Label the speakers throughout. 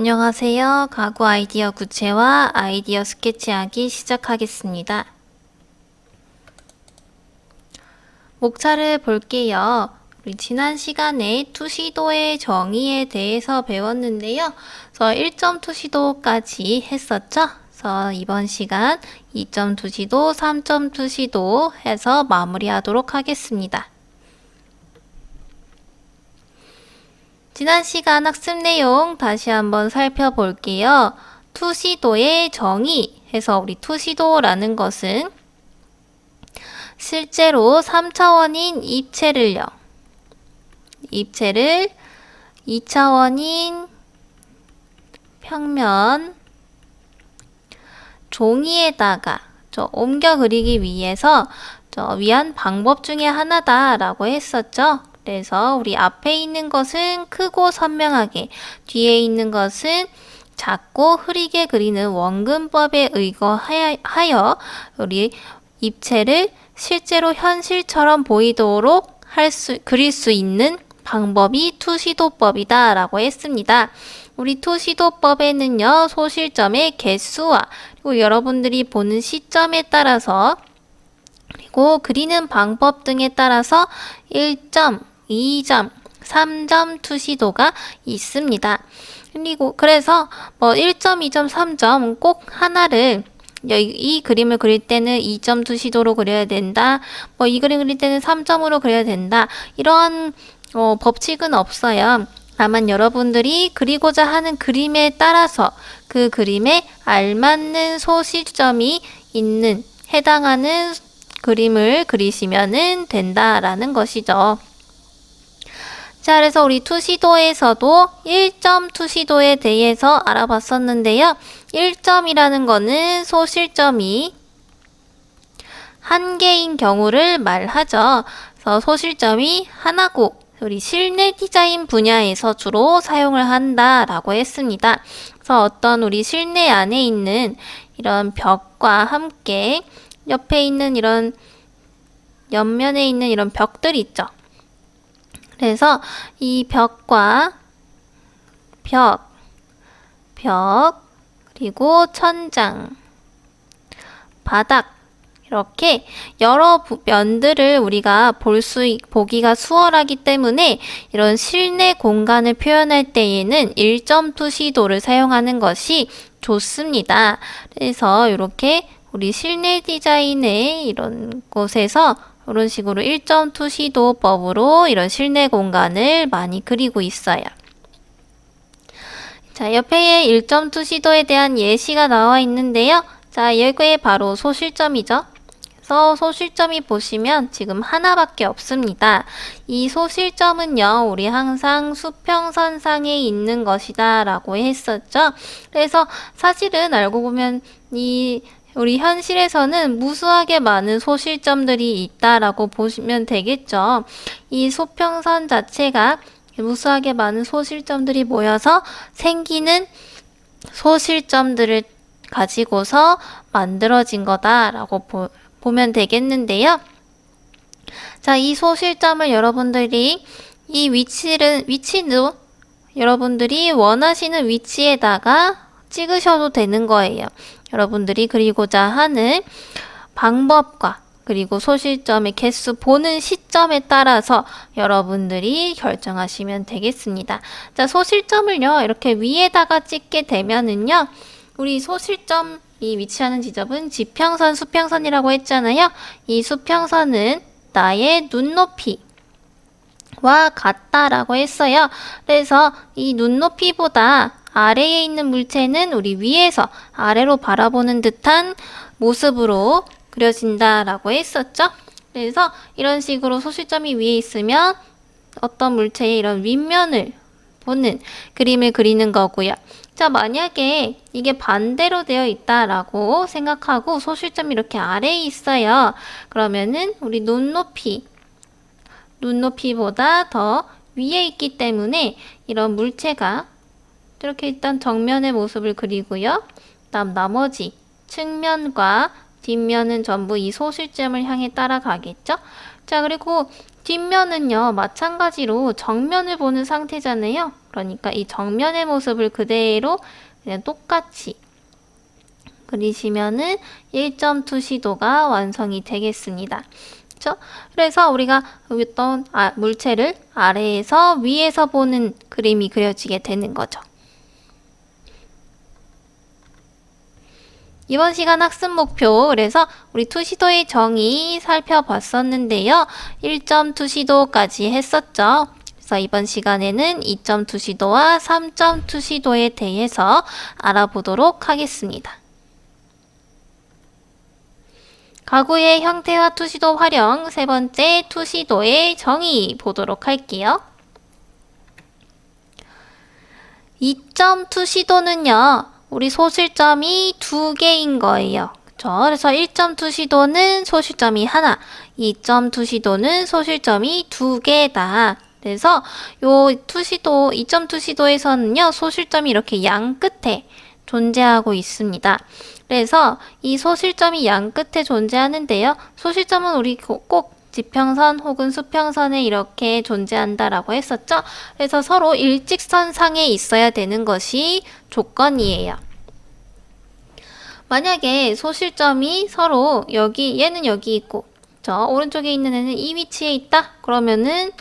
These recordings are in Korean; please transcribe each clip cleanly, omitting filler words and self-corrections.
Speaker 1: 안녕하세요. 가구 아이디어 구체화 아이디어 스케치하기 시작하겠습니다. 목차를 볼게요. 우리 지난 시간에 투시도의 정의에 대해서 배웠는데요. 그래서 1.2시도까지 했었죠. 그래서 이번 시간 2.2시도, 3.2시도 해서 마무리하도록 하겠습니다. 지난 시간 학습 내용 다시 한번 살펴볼게요. 투시도의 정의 해서 우리 투시도라는 것은 실제로 3차원인 입체를요. 입체를 2차원인 평면 종이에다가 옮겨 그리기 위해서 위한 방법 중에 하나다라고 했었죠. 그래서 우리 앞에 있는 것은 크고 선명하게, 뒤에 있는 것은 작고 흐리게 그리는 원근법에 의거하여 우리 입체를 실제로 현실처럼 보이도록 그릴 수 있는 방법이 투시도법이다 라고 했습니다. 우리 투시도법에는요, 소실점의 개수와 그리고 여러분들이 보는 시점에 따라서 그리고 그리는 방법 등에 따라서 1점, 2점, 3점 투시도가 있습니다. 그리고 그래서 1점, 2점, 3점 꼭 하나를 이 그림을 그릴 때는 2점 투시도로 그려야 된다. 이 그림 그릴 때는 3점으로 그려야 된다. 이런 법칙은 없어요. 다만 여러분들이 그리고자 하는 그림에 따라서 그 그림에 알맞는 소실점이 있는 해당하는 그림을 그리시면 된다라는 것이죠. 자, 그래서 우리 투시도에서도 1점 투시도에 대해서 알아봤었는데요. 1점이라는 거는 소실점이 한 개인 경우를 말하죠. 그래서 소실점이 하나고 우리 실내 디자인 분야에서 주로 사용을 한다라고 했습니다. 그래서 어떤 우리 실내 안에 있는 이런 벽과 함께 옆에 있는 이런 옆면에 있는 이런 벽들 있죠. 그래서 이 벽과 벽, 그리고 천장, 바닥 이렇게 여러 면들을 우리가 보기가 수월하기 때문에 이런 실내 공간을 표현할 때에는 1점 투시도를 사용하는 것이 좋습니다. 그래서 이렇게 우리 실내 디자인의 이런 곳에서 이런 식으로 1점 투시도법으로 이런 실내 공간을 많이 그리고 있어요. 자, 옆에 1점 투시도에 대한 예시가 나와 있는데요. 자, 이게 바로 소실점이죠. 그래서 소실점이 보시면 지금 하나밖에 없습니다. 이 소실점은요, 우리 항상 수평선상에 있는 것이다 라고 했었죠. 그래서 사실은 알고 보면 우리 현실에서는 무수하게 많은 소실점들이 있다라고 보시면 되겠죠. 이 수평선 자체가 무수하게 많은 소실점들이 모여서 생기는 소실점들을 가지고서 만들어진 거다라고 보면 되겠는데요. 자, 이 소실점을 여러분들이 이 위치도 여러분들이 원하시는 위치에다가 찍으셔도 되는 거예요. 여러분들이 그리고자 하는 방법과 그리고 소실점의 개수 보는 시점에 따라서 여러분들이 결정하시면 되겠습니다. 자, 소실점을요, 이렇게 위에다가 찍게 되면은요, 우리 소실점이 위치하는 지점은 지평선, 수평선이라고 했잖아요. 이 수평선은 나의 눈높이와 같다라고 했어요. 그래서 이 눈높이보다 아래에 있는 물체는 우리 위에서 아래로 바라보는 듯한 모습으로 그려진다라고 했었죠. 그래서 이런 식으로 소실점이 위에 있으면 어떤 물체의 이런 윗면을 보는 그림을 그리는 거고요. 자, 만약에 이게 반대로 되어 있다라고 생각하고 소실점이 이렇게 아래에 있어요. 그러면은 우리 눈높이보다 더 위에 있기 때문에 이런 물체가 이렇게 일단 정면의 모습을 그리고요. 다음 나머지 측면과 뒷면은 전부 이 소실점을 향해 따라가겠죠. 자, 그리고 뒷면은요, 마찬가지로 정면을 보는 상태잖아요. 그러니까 이 정면의 모습을 그대로 그냥 똑같이 그리시면은 1.2시도가 완성이 되겠습니다. 그렇죠? 그래서 우리가 어떤 물체를 아래에서 위에서 보는 그림이 그려지게 되는 거죠. 이번 시간 학습 목표, 그래서 우리 투시도의 정의 살펴봤었는데요. 1.2시도까지 했었죠. 그래서 이번 시간에는 2.2시도와 3.2시도에 대해서 알아보도록 하겠습니다. 가구의 형태와 투시도 활용, 세 번째 투시도의 정의 보도록 할게요. 2.2시도는요, 우리 소실점이 2개인 거예요. 그쵸? 그래서 1.2시도는 소실점이 하나, 2.2시도는 소실점이 2개다. 그래서 요 투시도, 2.2시도에서는요, 소실점이 이렇게 양 끝에 존재하고 있습니다. 그래서 이 소실점이 양 끝에 존재하는데요. 소실점은 우리 꼭 지평선 혹은 수평선에 이렇게 존재한다라고 했었죠. 그래서 서로 일직선상에 있어야 되는 것이 조건이에요. 만약에 소실점이 서로 얘는 여기 있고 저 오른쪽에 있는 애는 이 위치에 있다. 그러면은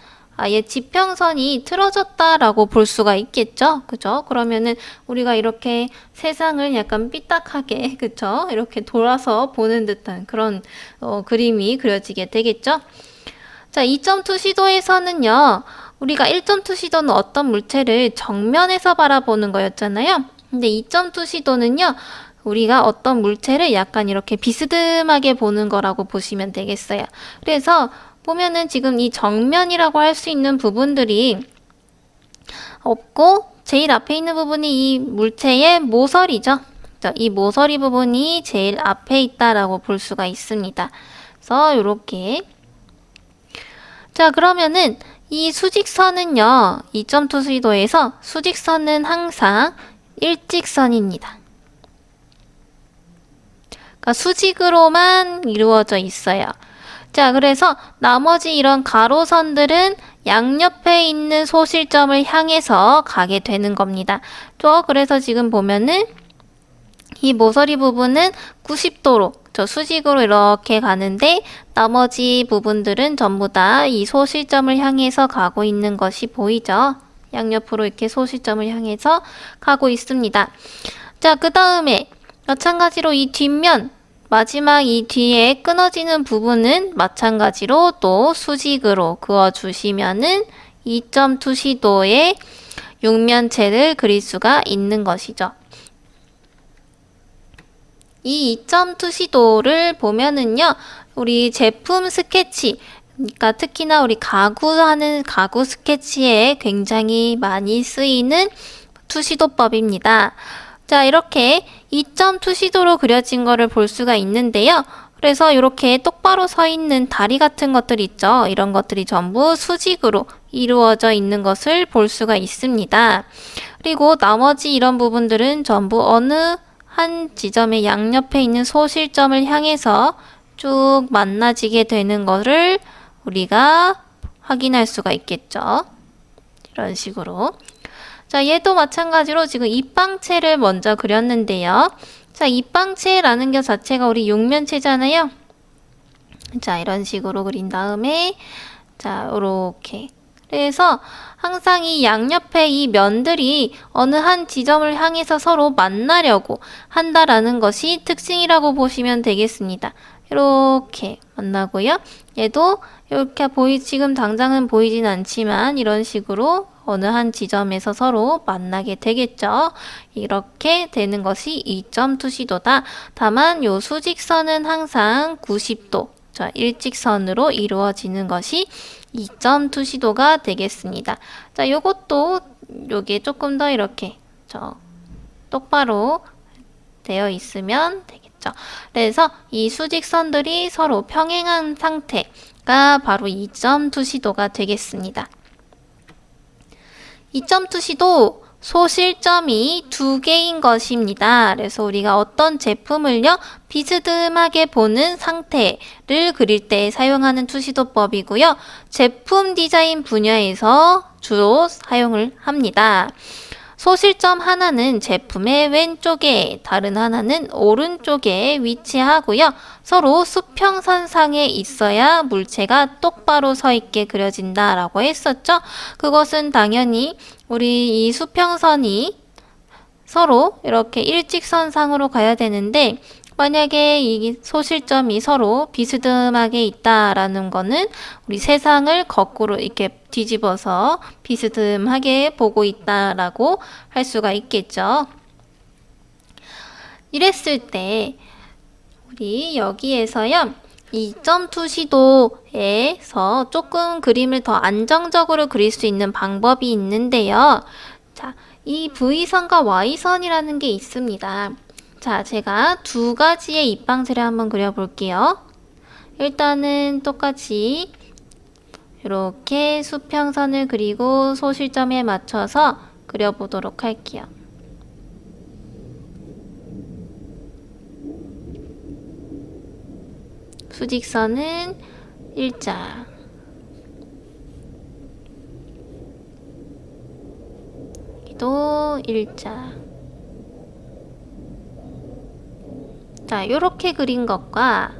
Speaker 1: 아예 지평선이 틀어졌다라고 볼 수가 있겠죠. 그죠? 그러면은 우리가 이렇게 세상을 약간 삐딱하게, 그쵸? 이렇게 돌아서 보는 듯한 그런 그림이 그려지게 되겠죠. 자, 2.2시도에서는요. 우리가 1.2시도는 어떤 물체를 정면에서 바라보는 거였잖아요. 근데 2.2시도는요. 우리가 어떤 물체를 약간 이렇게 비스듬하게 보는 거라고 보시면 되겠어요. 그래서 보면은 지금 이 정면이라고 할 수 있는 부분들이 없고 제일 앞에 있는 부분이 이 물체의 모서리죠. 이 모서리 부분이 제일 앞에 있다라고 볼 수가 있습니다. 그래서 이렇게 자 그러면은 이 수직선은요 2.2시도에서 수직선은 항상 일직선입니다. 그러니까 수직으로만 이루어져 있어요. 자, 그래서 나머지 이런 가로선들은 양옆에 있는 소실점을 향해서 가게 되는 겁니다. 그래서 지금 보면은 이 모서리 부분은 90도로 수직으로 이렇게 가는데 나머지 부분들은 전부 다 이 소실점을 향해서 가고 있는 것이 보이죠? 양옆으로 이렇게 소실점을 향해서 가고 있습니다. 자, 그 다음에 마찬가지로 이 뒷면 마지막 이 뒤에 끊어지는 부분은 마찬가지로 또 수직으로 그어주시면은 2.2시도의 육면체를 그릴 수가 있는 것이죠. 이 2.2시도를 보면은요, 우리 제품 스케치, 그러니까 특히나 우리 가구 스케치에 굉장히 많이 쓰이는 투시도법입니다. 자, 이렇게 2.2시도로 그려진 거를 볼 수가 있는데요. 그래서 이렇게 똑바로 서 있는 다리 같은 것들 있죠. 이런 것들이 전부 수직으로 이루어져 있는 것을 볼 수가 있습니다. 그리고 나머지 이런 부분들은 전부 어느 한 지점의 양옆에 있는 소실점을 향해서 쭉 만나지게 되는 것을 우리가 확인할 수가 있겠죠. 이런 식으로. 자, 얘도 마찬가지로 지금 입방체를 먼저 그렸는데요. 자, 입방체라는 것 자체가 우리 육면체잖아요. 자, 이런 식으로 그린 다음에 자, 요렇게. 그래서 항상 이 양옆에 이 면들이 어느 한 지점을 향해서 서로 만나려고 한다라는 것이 특징이라고 보시면 되겠습니다. 이렇게 만나고요. 얘도 이렇게 지금 당장은 보이진 않지만 이런 식으로 어느 한 지점에서 서로 만나게 되겠죠. 이렇게 되는 것이 2.2시도다. 다만 요 수직선은 항상 90도, 일직선으로 이루어지는 것이 2.2시도가 되겠습니다. 자, 요것도 요게 조금 더 이렇게 똑바로 되어 있으면 되겠죠. 그래서 이 수직선들이 서로 평행한 상태가 바로 2.2시도가 되겠습니다. 2.2시도 소실점이 두 개인 것입니다. 그래서 우리가 어떤 제품을요, 비스듬하게 보는 상태를 그릴 때 사용하는 투시도법이고요. 제품 디자인 분야에서 주로 사용을 합니다. 소실점 하나는 제품의 왼쪽에, 다른 하나는 오른쪽에 위치하고요. 서로 수평선상에 있어야 물체가 똑바로 서 있게 그려진다라고 했었죠. 그것은 당연히 우리 이 수평선이 서로 이렇게 일직선상으로 가야 되는데, 만약에 이 소실점이 서로 비스듬하게 있다라는 거는 우리 세상을 거꾸로 이렇게 뒤집어서 비스듬하게 보고 있다라고 할 수가 있겠죠. 이랬을 때 우리 여기에서요, 2.2 시도에서 조금 그림을 더 안정적으로 그릴 수 있는 방법이 있는데요. 자, 이 V선과 Y선이라는 게 있습니다. 자, 제가 두 가지의 입방체를 한번 그려볼게요. 일단은 똑같이 이렇게 수평선을 그리고 소실점에 맞춰서 그려보도록 할게요. 수직선은 일자, 여기도 일자. 자, 요렇게 그린 것과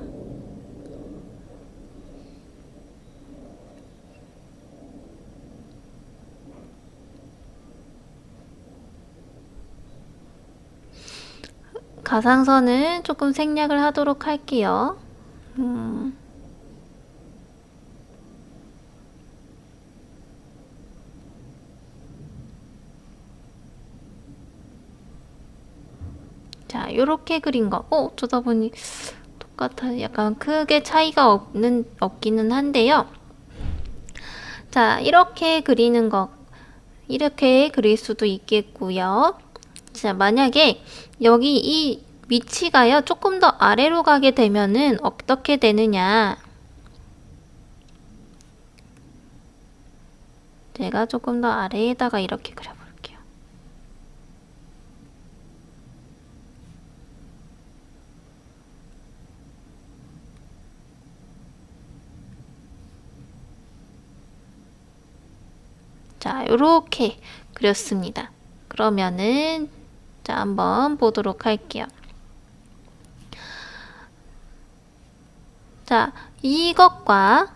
Speaker 1: 가상선은 조금 생략을 하도록 할게요. 자, 요렇게 그린 거. 어쩌다 보니 똑같아. 약간 크게 차이가 없기는 한데요. 자, 이렇게 그리는 거. 이렇게 그릴 수도 있겠고요. 자, 만약에 여기 이 위치가요, 조금 더 아래로 가게 되면은 어떻게 되느냐. 제가 조금 더 아래에다가 이렇게 그려볼게요. 자, 요렇게 그렸습니다. 그러면은 자, 한번 보도록 할게요. 자, 이것과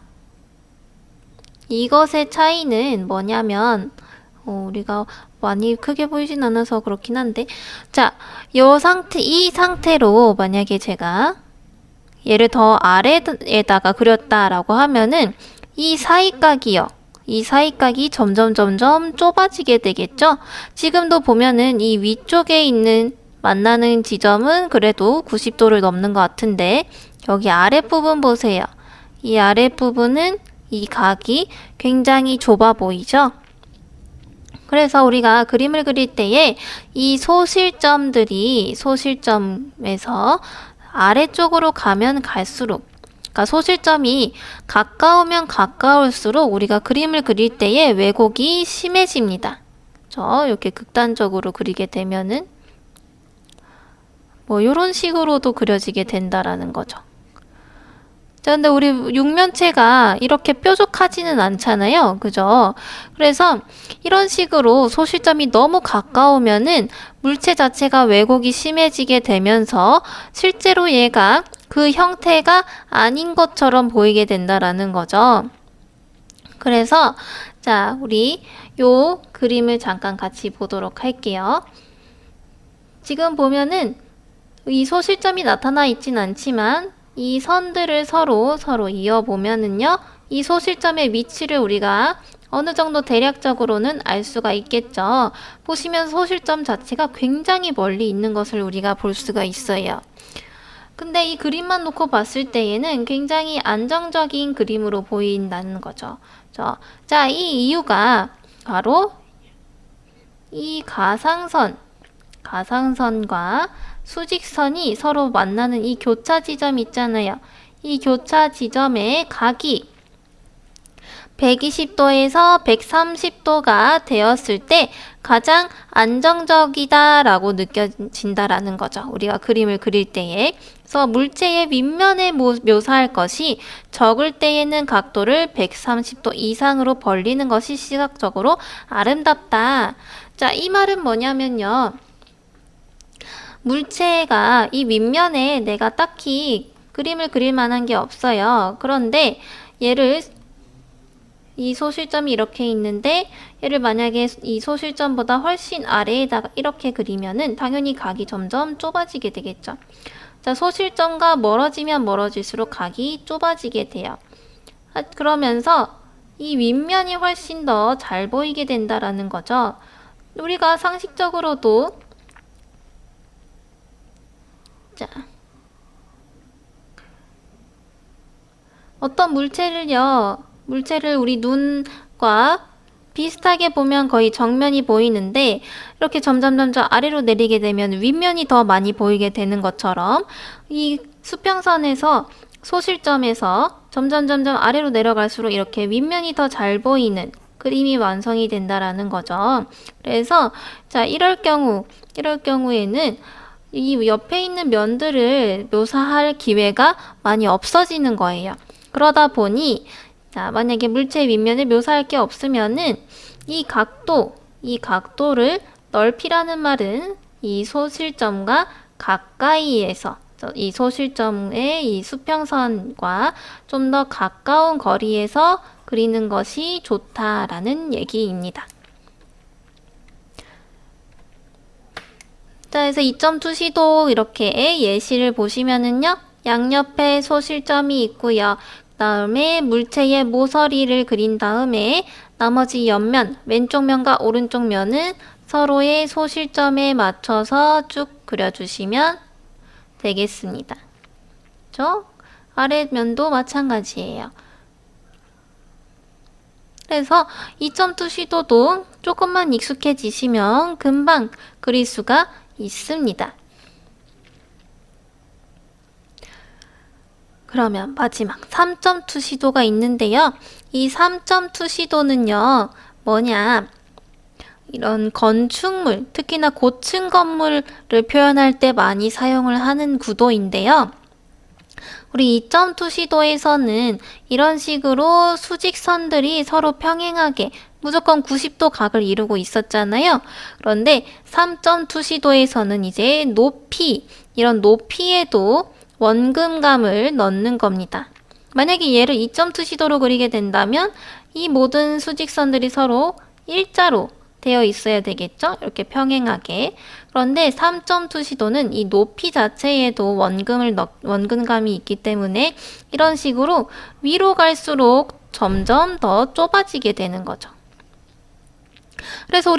Speaker 1: 이것의 차이는 뭐냐면, 우리가 많이 크게 보이진 않아서 그렇긴 한데, 자, 이 상태로 만약에 제가 얘를 더 아래에다가 그렸다라고 하면은 이 사이각이요. 이 사이각이 점점 좁아지게 되겠죠? 지금도 보면은 이 위쪽에 있는 만나는 지점은 그래도 90도를 넘는 것 같은데, 여기 아랫부분 보세요. 이 아랫부분은 이 각이 굉장히 좁아 보이죠? 그래서 우리가 그림을 그릴 때에 이 소실점에서 아래쪽으로 가면 갈수록, 그러니까 소실점이 가까우면 가까울수록 우리가 그림을 그릴 때에 왜곡이 심해집니다. 이렇게 극단적으로 그리게 되면은 뭐 이런 식으로도 그려지게 된다라는 거죠. 자, 근데 우리 육면체가 이렇게 뾰족하지는 않잖아요. 그죠? 그래서 이런 식으로 소실점이 너무 가까우면은 물체 자체가 왜곡이 심해지게 되면서 실제로 얘가 그 형태가 아닌 것처럼 보이게 된다라는 거죠. 그래서 자, 우리 요 그림을 잠깐 같이 보도록 할게요. 지금 보면은 이 소실점이 나타나 있진 않지만 이 선들을 서로 이어보면은요, 이 소실점의 위치를 우리가 어느 정도 대략적으로는 알 수가 있겠죠. 보시면 소실점 자체가 굉장히 멀리 있는 것을 우리가 볼 수가 있어요. 근데 이 그림만 놓고 봤을 때에는 굉장히 안정적인 그림으로 보인다는 거죠. 자, 이 이유가 바로 이 가상선과 수직선이 서로 만나는 이 교차 지점 있잖아요. 이 교차 지점의 각이 120도에서 130도가 되었을 때 가장 안정적이다라고 느껴진다라는 거죠. 우리가 그림을 그릴 때에. 그래서 물체의 윗면에 묘사할 것이 적을 때에는 각도를 130도 이상으로 벌리는 것이 시각적으로 아름답다. 자, 이 말은 뭐냐면요. 물체가 이 윗면에 내가 딱히 그림을 그릴 만한 게 없어요. 그런데 얘를 이 소실점이 이렇게 있는데 얘를 만약에 이 소실점보다 훨씬 아래에다가 이렇게 그리면은 당연히 각이 점점 좁아지게 되겠죠. 자, 소실점과 멀어지면 멀어질수록 각이 좁아지게 돼요. 그러면서 이 윗면이 훨씬 더 잘 보이게 된다라는 거죠. 우리가 상식적으로도 자, 어떤 물체를 우리 눈과 비슷하게 보면 거의 정면이 보이는데 이렇게 점점 아래로 내리게 되면 윗면이 더 많이 보이게 되는 것처럼 이 수평선에서 소실점에서 점점 아래로 내려갈수록 이렇게 윗면이 더 잘 보이는 그림이 완성이 된다라는 거죠. 그래서 자, 이럴 경우에는 이 옆에 있는 면들을 묘사할 기회가 많이 없어지는 거예요. 그러다 보니 자, 만약에 물체의 윗면을 묘사할 게 없으면은 이 각도를 넓히라는 말은 이 소실점과 가까이에서 이 소실점의 이 수평선과 좀 더 가까운 거리에서 그리는 것이 좋다라는 얘기입니다. 자, 그래서 2.2시도 이렇게 예시를 보시면은요. 양옆에 소실점이 있고요. 다음에 물체의 모서리를 그린 다음에 나머지 옆면, 왼쪽 면과 오른쪽 면은 서로의 소실점에 맞춰서 쭉 그려주시면 되겠습니다. 그렇죠? 아래면도 마찬가지예요. 그래서 2.2시도도 조금만 익숙해지시면 금방 그릴 수가 있습니다. 그러면 마지막 3.2시도가 있는데요. 이 3.2시도는요. 뭐냐? 이런 건축물, 특히나 고층 건물을 표현할 때 많이 사용을 하는 구도인데요. 우리 2.2시도에서는 이런 식으로 수직선들이 서로 평행하게 무조건 90도 각을 이루고 있었잖아요. 그런데 3.2시도에서는 이제 이런 높이에도 원금감을 넣는 겁니다. 만약에 얘를 2.2시도로 그리게 된다면 이 모든 수직선들이 서로 일자로 되어 있어야 되겠죠? 이렇게 평행하게. 그런데 3.2시도는 이 높이 자체에도 원근감이 있기 때문에 이런 식으로 위로 갈수록 점점 더 좁아지게 되는 거죠. 그래서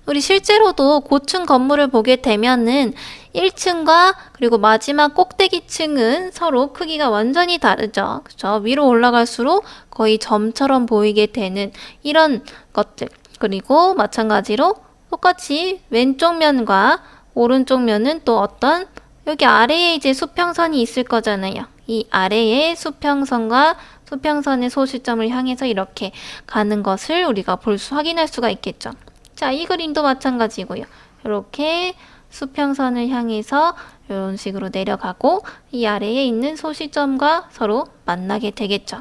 Speaker 1: 우리 실제로도 고층 건물을 보게 되면은 1층과 그리고 마지막 꼭대기층은 서로 크기가 완전히 다르죠. 그렇죠? 위로 올라갈수록 거의 점처럼 보이게 되는 이런 것들. 그리고 마찬가지로 똑같이 왼쪽 면과 오른쪽 면은 또 어떤 여기 아래에 이제 수평선이 있을 거잖아요. 이 아래에 수평선과 수평선의 소실점을 향해서 이렇게 가는 것을 우리가 확인할 수가 있겠죠. 자, 이 그림도 마찬가지고요. 이렇게 수평선을 향해서 이런 식으로 내려가고 이 아래에 있는 소실점과 서로 만나게 되겠죠.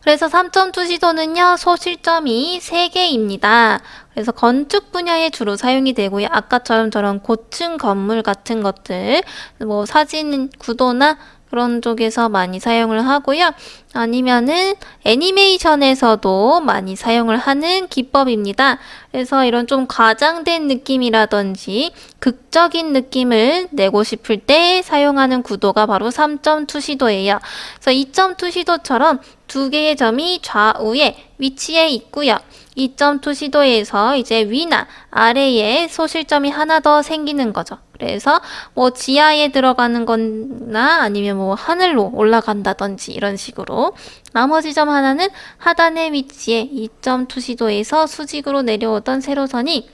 Speaker 1: 그래서 3.2시도는요, 소실점이 3개입니다. 그래서 건축 분야에 주로 사용이 되고요. 아까처럼 저런 고층 건물 같은 것들, 뭐 사진 구도나 그런 쪽에서 많이 사용을 하고요. 아니면은 애니메이션에서도 많이 사용을 하는 기법입니다. 그래서 이런 좀 과장된 느낌이라든지 극적인 느낌을 내고 싶을 때 사용하는 구도가 바로 3.2시도예요. 그래서 2.2시도처럼 두 개의 점이 좌우에 위치해 있고요. 2.2시도에서 이제 위나 아래에 소실점이 하나 더 생기는 거죠. 그래서 뭐 지하에 들어가는 거나 아니면 뭐 하늘로 올라간다든지 이런 식으로 나머지 점 하나는 하단에 위치해 2.2시도에서 수직으로 내려오던 세로선이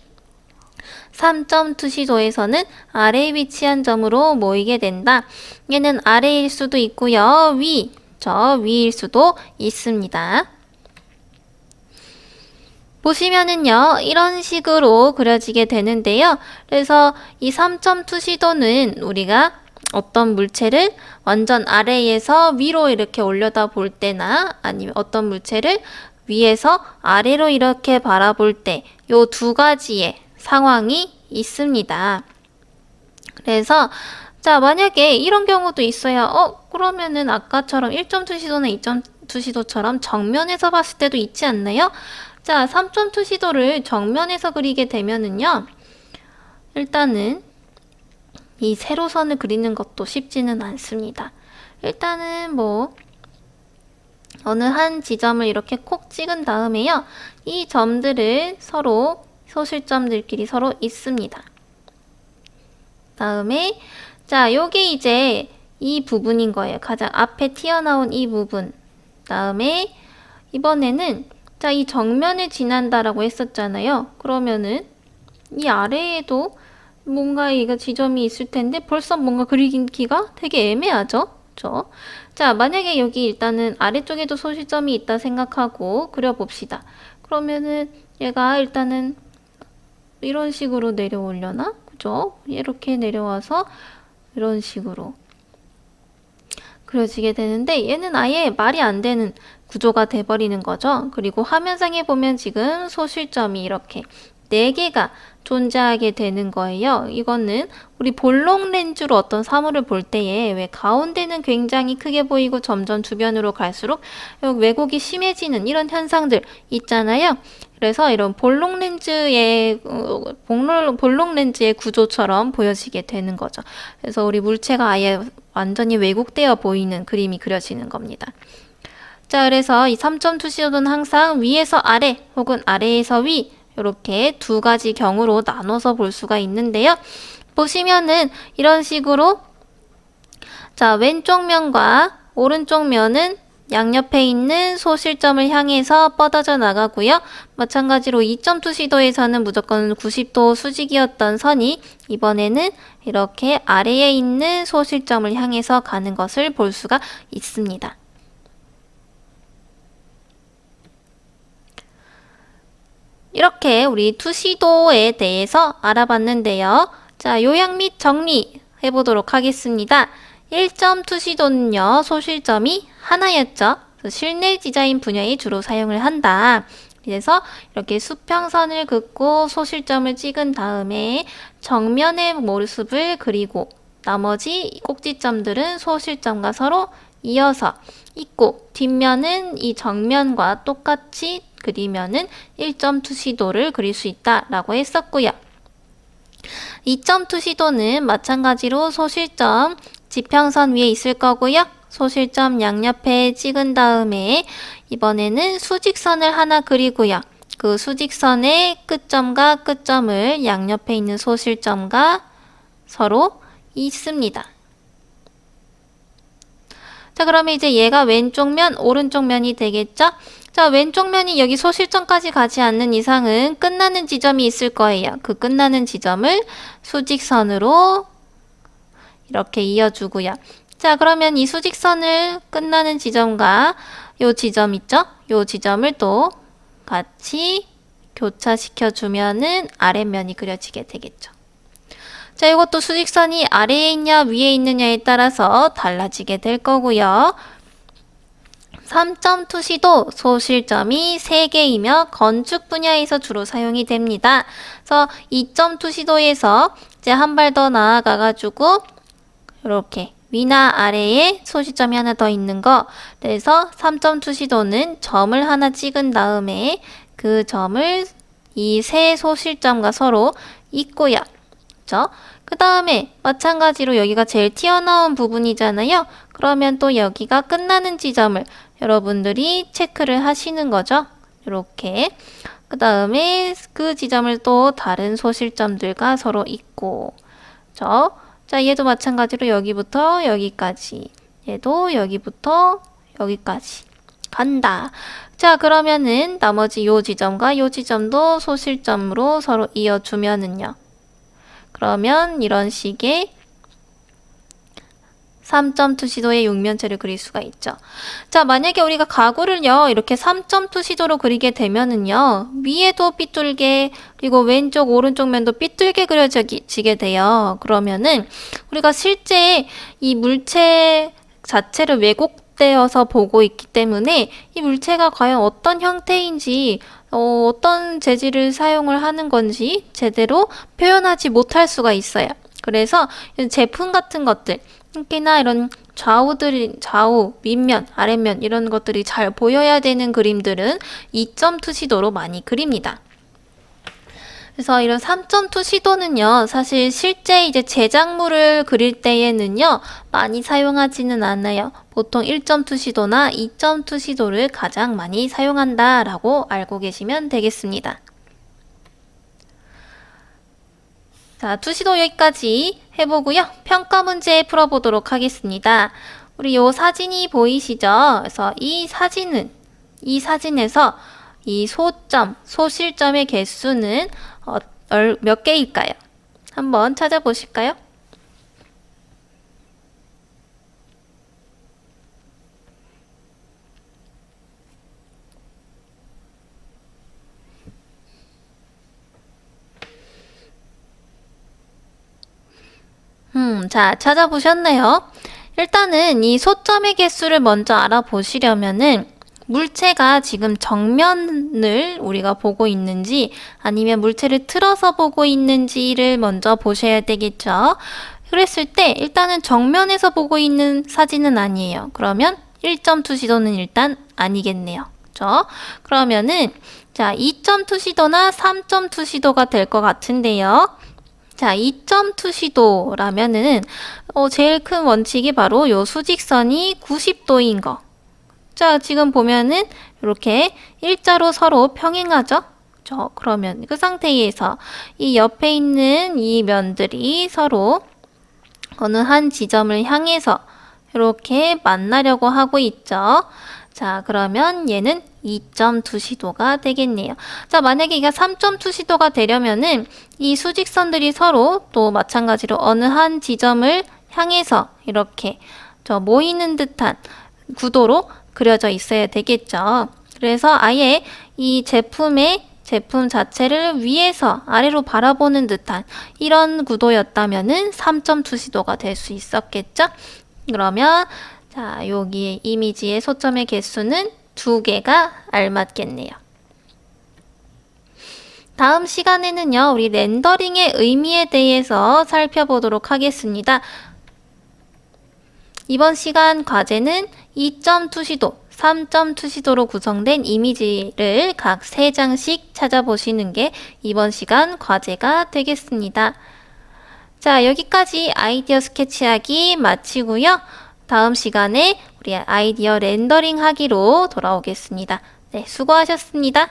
Speaker 1: 3.2시도에서는 아래에 위치한 점으로 모이게 된다. 얘는 아래일 수도 있고요. 저 위일 수도 있습니다. 보시면은요, 이런 식으로 그려지게 되는데요. 그래서 이 3점 투시도는 우리가 어떤 물체를 완전 아래에서 위로 이렇게 올려다 볼 때나 아니면 어떤 물체를 위에서 아래로 이렇게 바라볼 때 요 두 가지의 상황이 있습니다. 그래서 자, 만약에 이런 경우도 있어요. 그러면은 아까처럼 1점 투시도나 2점 투시도처럼 정면에서 봤을 때도 있지 않나요? 자, 3점 투시도를 정면에서 그리게 되면은요. 일단은 이 세로선을 그리는 것도 쉽지는 않습니다. 일단은 뭐 어느 한 지점을 이렇게 콕 찍은 다음에요. 이 점들을 서로 소실점들끼리 서로 있습니다. 다음에 자, 요게 이제 이 부분인 거예요. 가장 앞에 튀어나온 이 부분. 다음에 이번에는 자, 이 정면을 지난다라고 했었잖아요. 그러면은 이 아래에도 뭔가 이거 지점이 있을 텐데 벌써 뭔가 그리기가 되게 애매하죠? 그쵸? 자, 만약에 여기 일단은 아래쪽에도 소실점이 있다 생각하고 그려봅시다. 그러면은 얘가 일단은 이런 식으로 내려오려나? 그죠? 이렇게 내려와서 이런 식으로 그려지게 되는데 얘는 아예 말이 안 되는 구조가 돼버리는 거죠. 그리고 화면상에 보면 지금 소실점이 이렇게 4개가 존재하게 되는 거예요. 이거는 우리 볼록 렌즈로 어떤 사물을 볼 때에 왜 가운데는 굉장히 크게 보이고 점점 주변으로 갈수록 왜곡이 심해지는 이런 현상들 있잖아요. 그래서 이런 볼록 렌즈의 구조처럼 보여지게 되는 거죠. 그래서 우리 물체가 아예 완전히 왜곡되어 보이는 그림이 그려지는 겁니다. 자, 그래서 이 3점 투시도는 항상 위에서 아래 혹은 아래에서 위 이렇게 두 가지 경우로 나눠서 볼 수가 있는데요. 보시면은 이런 식으로 자, 왼쪽 면과 오른쪽 면은 양옆에 있는 소실점을 향해서 뻗어져 나가고요. 마찬가지로 2점 투시도에서는 무조건 90도 수직이었던 선이 이번에는 이렇게 아래에 있는 소실점을 향해서 가는 것을 볼 수가 있습니다. 이렇게 우리 투시도에 대해서 알아봤는데요. 자, 요약 및 정리 해보도록 하겠습니다. 1점 투시도는요, 소실점이 하나였죠. 실내 디자인 분야에 주로 사용을 한다. 그래서 이렇게 수평선을 긋고 소실점을 찍은 다음에 정면의 모습을 그리고 나머지 꼭지점들은 소실점과 서로 이어서 있고 뒷면은 이 정면과 똑같이 그리면은 1점 투시도를 그릴 수 있다라고 했었고요. 2점 투시도는 마찬가지로 소실점 지평선 위에 있을 거고요. 소실점 양옆에 찍은 다음에 이번에는 수직선을 하나 그리고요. 그 수직선의 끝점과 끝점을 양옆에 있는 소실점과 서로 있습니다. 자, 그러면 이제 얘가 왼쪽 면, 오른쪽 면이 되겠죠? 자, 왼쪽 면이 여기 소실점까지 가지 않는 이상은 끝나는 지점이 있을 거예요. 그 끝나는 지점을 수직선으로 이렇게 이어주고요. 자, 그러면 이 수직선을 끝나는 지점과 요 지점 있죠? 요 지점을 또 같이 교차시켜 주면은 아랫면이 그려지게 되겠죠. 자, 이것도 수직선이 아래에 있냐 위에 있느냐에 따라서 달라지게 될 거고요. 3점 투시도 소실점이 3개이며 건축 분야에서 주로 사용이 됩니다. 그래서 2점 투시도에서 이제 한 발 더 나아가가지고 이렇게 위나 아래에 소실점이 하나 더 있는 거. 그래서 3점 투시도는 점을 하나 찍은 다음에 그 점을 이 세 소실점과 서로 있고요. 그렇죠? 그 다음에 마찬가지로 여기가 제일 튀어나온 부분이잖아요. 그러면 또 여기가 끝나는 지점을 여러분들이 체크를 하시는 거죠. 이렇게. 그 다음에 그 지점을 또 다른 소실점들과 서로 있고. 그렇죠? 자, 얘도 마찬가지로 여기부터 여기까지. 얘도 여기부터 여기까지 간다. 자, 그러면은 나머지 요 지점과 요 지점도 소실점으로 서로 이어주면은요. 그러면 이런 식의 3.2시도의 육면체를 그릴 수가 있죠. 자, 만약에 우리가 가구를요, 이렇게 3.2시도로 그리게 되면은요, 위에도 삐뚤게, 그리고 왼쪽, 오른쪽 면도 삐뚤게 그려지게 돼요. 그러면은, 우리가 실제 이 물체 자체를 왜곡되어서 보고 있기 때문에 이 물체가 과연 어떤 형태인지, 어떤 재질을 사용을 하는 건지 제대로 표현하지 못할 수가 있어요. 그래서 제품 같은 것들, 특히나 이런 좌우, 윗면, 아랫면 이런 것들이 잘 보여야 되는 그림들은 2.2시도로 많이 그립니다. 그래서 이런 3.2시도는요, 사실 실제 이제 제작물을 그릴 때에는요, 많이 사용하지는 않아요. 보통 1.2시도나 2.2시도를 가장 많이 사용한다라고 알고 계시면 되겠습니다. 자, 2시도 여기까지 해보고요. 평가 문제 풀어보도록 하겠습니다. 우리 요 사진이 보이시죠? 그래서 이 사진에서 이 소실점의 개수는 몇 개일까요? 한번 찾아보실까요? 자, 찾아보셨네요. 일단은 이 소점의 개수를 먼저 알아보시려면은 물체가 지금 정면을 우리가 보고 있는지 아니면 물체를 틀어서 보고 있는지를 먼저 보셔야 되겠죠. 그랬을 때 일단은 정면에서 보고 있는 사진은 아니에요. 그러면 1.2시도는 일단 아니겠네요. 그렇죠? 그러면은 자, 2.2시도나 3.2시도가 될 것 같은데요. 자, 2.2시도라면은 제일 큰 원칙이 바로 요 수직선이 90도인 거. 자, 지금 보면은 이렇게 일자로 서로 평행하죠? 그러면 그 상태에서 이 옆에 있는 이 면들이 서로 어느 한 지점을 향해서 이렇게 만나려고 하고 있죠. 자, 그러면 얘는 2.2시도가 되겠네요. 자, 만약에 이게 3.2시도가 되려면은 이 수직선들이 서로 또 마찬가지로 어느 한 지점을 향해서 이렇게 모이는 듯한 구도로 그려져 있어야 되겠죠. 그래서 아예 이 제품 자체를 위에서 아래로 바라보는 듯한 이런 구도였다면은 3.2시도가 될 수 있었겠죠. 그러면 자, 여기 이미지의 소점의 개수는 2개가 알맞겠네요. 다음 시간에는요, 우리 렌더링의 의미에 대해서 살펴보도록 하겠습니다. 이번 시간 과제는 2.2시도, 3.2시도로 구성된 이미지를 각 3장씩 찾아보시는 게 이번 시간 과제가 되겠습니다. 자, 여기까지 아이디어 스케치하기 마치고요. 다음 시간에 우리 아이디어 렌더링 하기로 돌아오겠습니다. 네, 수고하셨습니다.